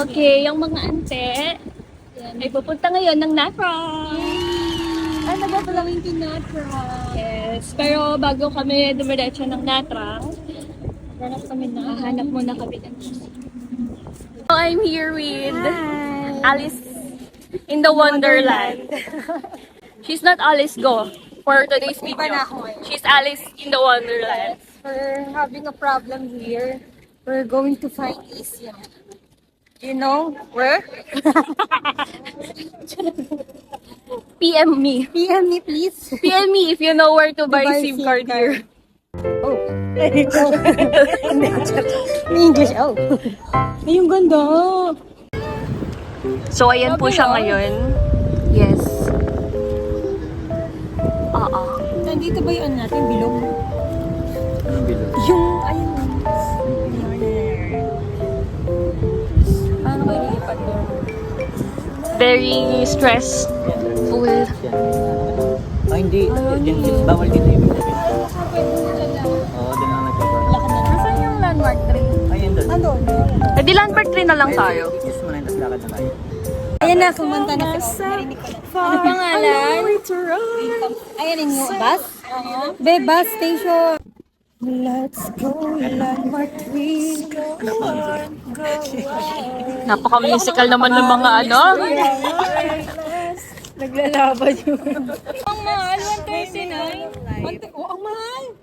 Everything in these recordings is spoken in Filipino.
Okay, yung mga ante ay pupunta ngayon ng Natrang. Ay, nagpapalawin yung Natrang. Yes, pero bago kami dumiretso ng Natrang, hanap muna kami ng So, I'm here with Alice in the Wonderland. She's not Alice Go for today's video. She's Alice in the Wonderland. We're having a problem here. We're going to find Isya. You know where? PM me. PM me, please. PM me if you know where to buy buy SIM SIM card card. here. Oh. English, oh. Ay, yung ganda. So, ayan po siya ngayon. Yes. Oo. Nandito ba yung natin? Bilog? Anong bilog? Yung, ayun. Paano kayo lipat doon? Very stressful. Ah, hindi. Bawal dito yung bilog. Oo, doon lang nagpapalaki. Nasaan yung landmark 3? Ayun doon. Andun. Eh, di landmark 3 na lang tayo. Yes mo na yung lakad na tayo. Ayan na, kumanta na sa narinig ko na. Ano pangalan? Ayan yung bus? Be, bus station. Let's go, landmark 3. Go on, go on. Napaka-musical naman ng mga ano. Naglalaban yun. Ang mahal, 139. Oh, ang mahal.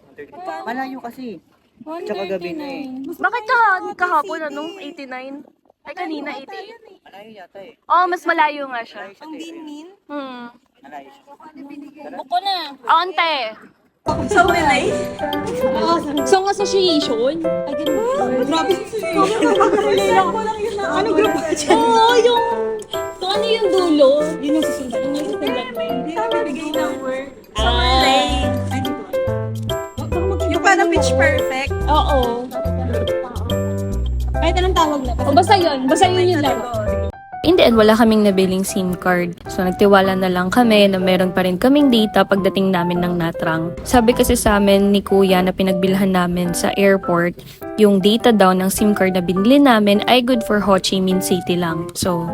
Malayo kasi. Tsaka gabi na eh. Bakit kahapon anong 89? Ay, kanina 88. Malayo yata eh. Oh, mas malayo nga siya. Ang binmin. Malayo siya. Buko na. Ante. Song association? Ay, ganun. Grabe. Kailangan ko lang yun na. Ano group ba dyan? Oo, yung... Kung ano yung dulo, yun yung susundan. Yun yung susundan mo. Hindi kami bigay ng word. Summer lane. Ay, dito. Yung parang pitch perfect. Oo. Kahit anong tawag na. O, basta yun yung laro. In the end, wala kaming nabiling SIM card. So, nagtiwala na lang kami na meron pa rin kaming data pagdating namin ng Natrang. Sabi kasi sa amin ni Kuya na pinagbilhan namin sa airport, yung data daw ng SIM card na binili namin ay good for Ho Chi Minh City lang. So,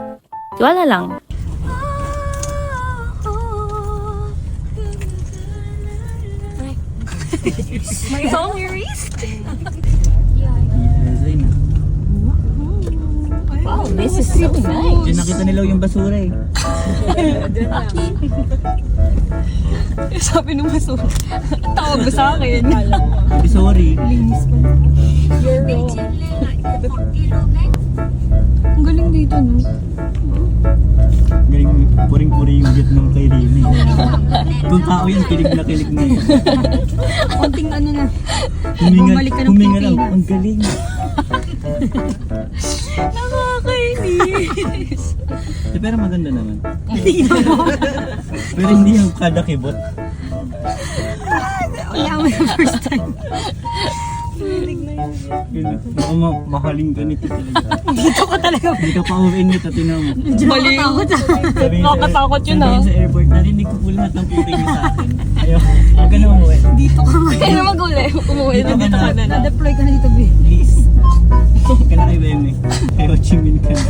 tiwala lang. My phone erased? Wow, this is so nice. Diyan nakita nila yung basura eh. Sabi nung maso. Tawag ba sa akin? Sabi sorry. Linis pa. Ang galing dito, no? Galing puring-puri yung jet ng kay Rini. Kung tao yung kilig na kilig na yun. Konting ano na. Huminga, Bumalik ka ng huminga lang. Pilipinas. Ang galing. Nakakainis. Pero maganda naman. Pero hindi yung kada kibot. Wala mo na first time. Baka mahaling ganito talaga. Dito ko talaga. Hindi ka pa uwiin nito, tinan mo. Baliw. Nakakatakot yun, sabihin sa airport, narinig ko po lahat ng puting niyo sa akin. Ayaw, huwag ka na umuwi. Dito ka nga. Kaya mag-uli. Umuwi na dito ka na. Na-deploy ka na dito, be. Please. Huwag ka na kay Beme. Kay Ho Chi Minh ka na.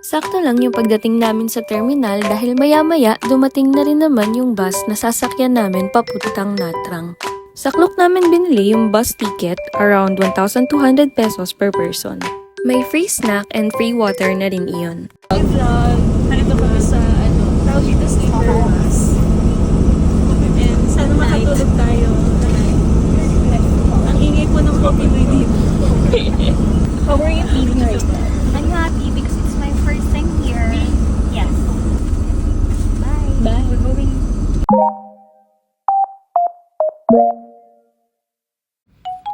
Sakto lang yung pagdating namin sa terminal dahil maya-maya dumating na rin naman yung bus na sasakyan namin papuntang Natrang. Sa Klook namin binili yung bus ticket, around 1,200 pesos per person. May free snack and free water na rin iyon. Nandito kami sa, Taujita Sleeper Bus. And sana makatulog tayo. Ang ingay po ng coffee break dito. How are you feeling right now? I'm happy because it's my first time here. Yes. Bye. Bye. We're going.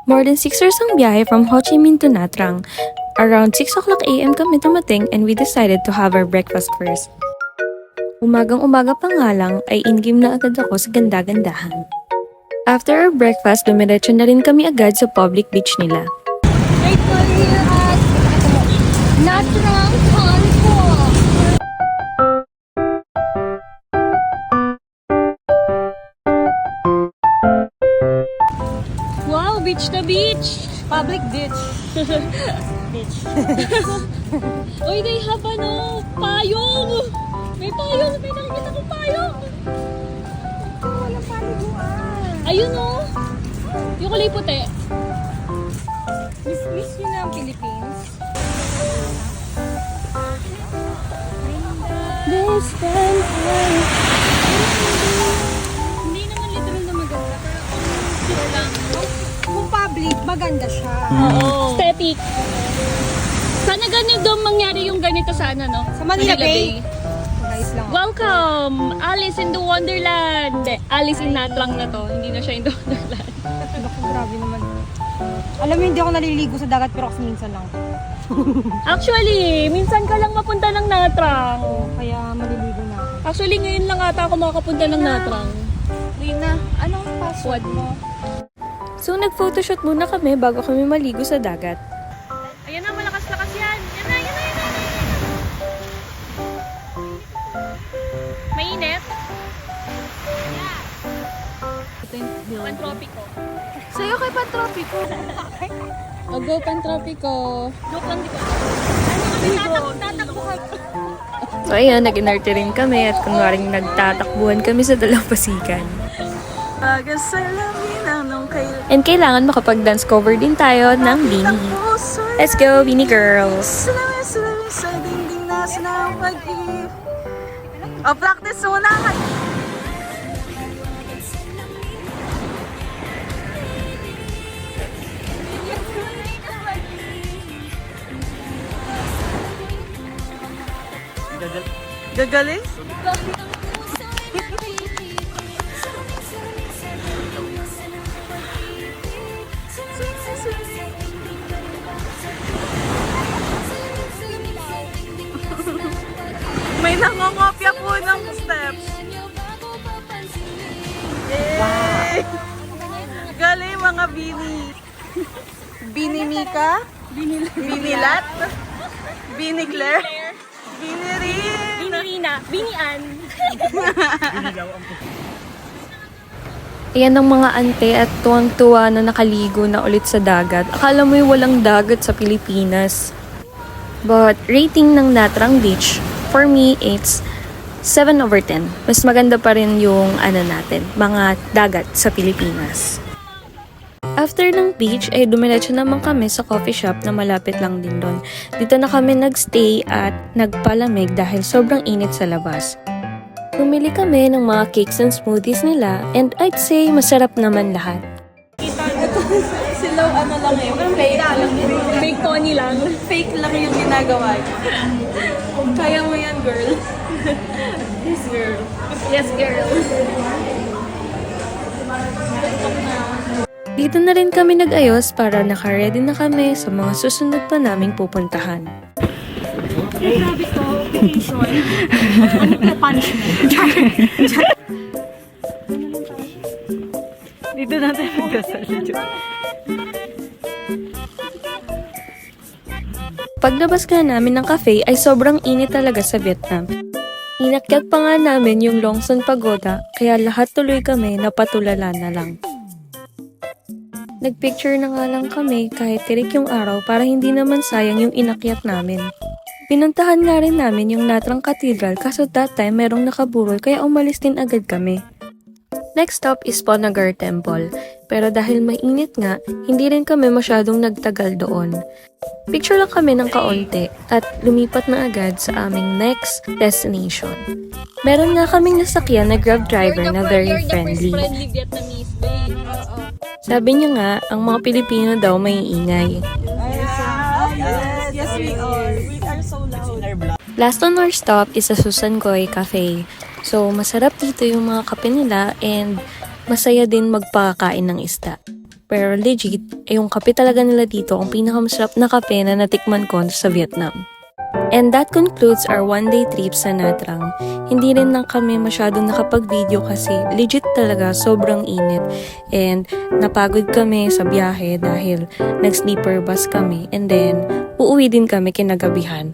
More than 6 hours ang biyahe from Ho Chi Minh to Natrang. Around 6 o'clock AM kami dumating and we decided to have our breakfast first. Umagang-umaga pa nga lang ay in-game na agad ako sa ganda-gandahan. After our breakfast, dumiretso na rin kami agad sa public beach nila. Right po here at Natrang Concourse. Wow, beach na beach! Public beach. Beach. Uy, they have payong! May payong! May nakikita ko payong! Walang paliguan. Ayun yung kulay puti. Miss yun ang Philippines. This time hindi naman literal na maganda, pero cute lang. Kung public, maganda siya. Oo. Aesthetic. Sana ganito mangyari yung ganito sa Sa Manila Bay. Guys lang. Welcome! Alice in the Wonderland! Alice in Natrang na to. Hindi na siya in the Wonderland. Naku, grabe naman. Alam mo, hindi ako naliligo sa dagat pero kasi minsan lang. Actually, minsan ka lang mapunta ng Natrang. Kaya maliligo na ako. Actually, ngayon lang ata ako makapunta ng Natrang. Rina, anong password mo? So nag-photoshoot muna kami bago kami maligo sa dagat. Ayan na, malakas-lakas yan. Yan na. Mainit? Yeah. Pantropiko. Sa'yo kay Pantropiko. O go Pantropiko. Joke lang, di ba? Tatakbo ka. So ayan, nag-inarte rin kami at kunwaring nagtatakbuhan kami sa dalampasikan. And kailangan makapag-dance cover din tayo ng Beanie. Let's go, Beanie Girls! O, practice muna. Gagaling? May nangongopya po ng steps. Yay! Galing mga Bini. Bini Mika? Bini Lat? Bini Claire? Bini Rin? Bini Rina. Bini Ann. Ayan ang mga ante at tuwang-tuwa na nakaligo na ulit sa dagat. Akala mo walang dagat sa Pilipinas. But rating ng Natrang Beach, for me, it's 7/10. Mas maganda pa rin yung mga dagat sa Pilipinas. After ng beach, ay dumiretso naman kami sa coffee shop na malapit lang din doon. Dito na kami nagstay at nagpalamig dahil sobrang init sa labas. Bumili kami ng mga cakes and smoothies nila and I'd say masarap naman lahat. Sila lang eh. Fake lang. Fake pony lang. Fake lang yung ginagawa niya. Kaya mo yan, girl. Yes, girl. Yes, girl. Dito na rin kami nag-ayos para naka-ready na kami sa mga susunod pa naming pupuntahan. Grabe to. Vacation. Ano punishment? Dito natin magdasal. Paglabas nga namin ng cafe ay sobrang init talaga sa Vietnam. Inakyat pa nga namin yung Longson Pagoda kaya lahat tuloy kami napatulala na lang. Nagpicture na nga lang kami kahit tirik yung araw para hindi naman sayang yung inakyat namin. Pinuntahan nga rin namin yung Natrang Cathedral kaso that time merong nakaburol kaya umalis din agad kami. Next stop is Ponagar Temple, pero dahil mainit nga, hindi rin kami masyadong nagtagal doon. Picture lang kami ng kaunti at lumipat na agad sa aming next destination. Meron nga kaming nasakyan na Grab driver na very friendly. Friendly Vietnamese, babe. Sabi niya nga, ang mga Pilipino daw may ingay. Yes, we are. We are so loud. Last on our stop is sa Susan Goy Cafe. So, masarap dito yung mga kape nila and masaya din magpakain ng isda. Pero legit, yung kape talaga nila dito ang pinakamasarap na kape na natikman ko sa Vietnam. And that concludes our one-day trip sa Natrang. Hindi rin lang kami masyadong nakapag-video kasi legit talaga sobrang init. And napagod kami sa biyahe dahil nag-sleeper bus kami and then uuwi din kami kinagabihan.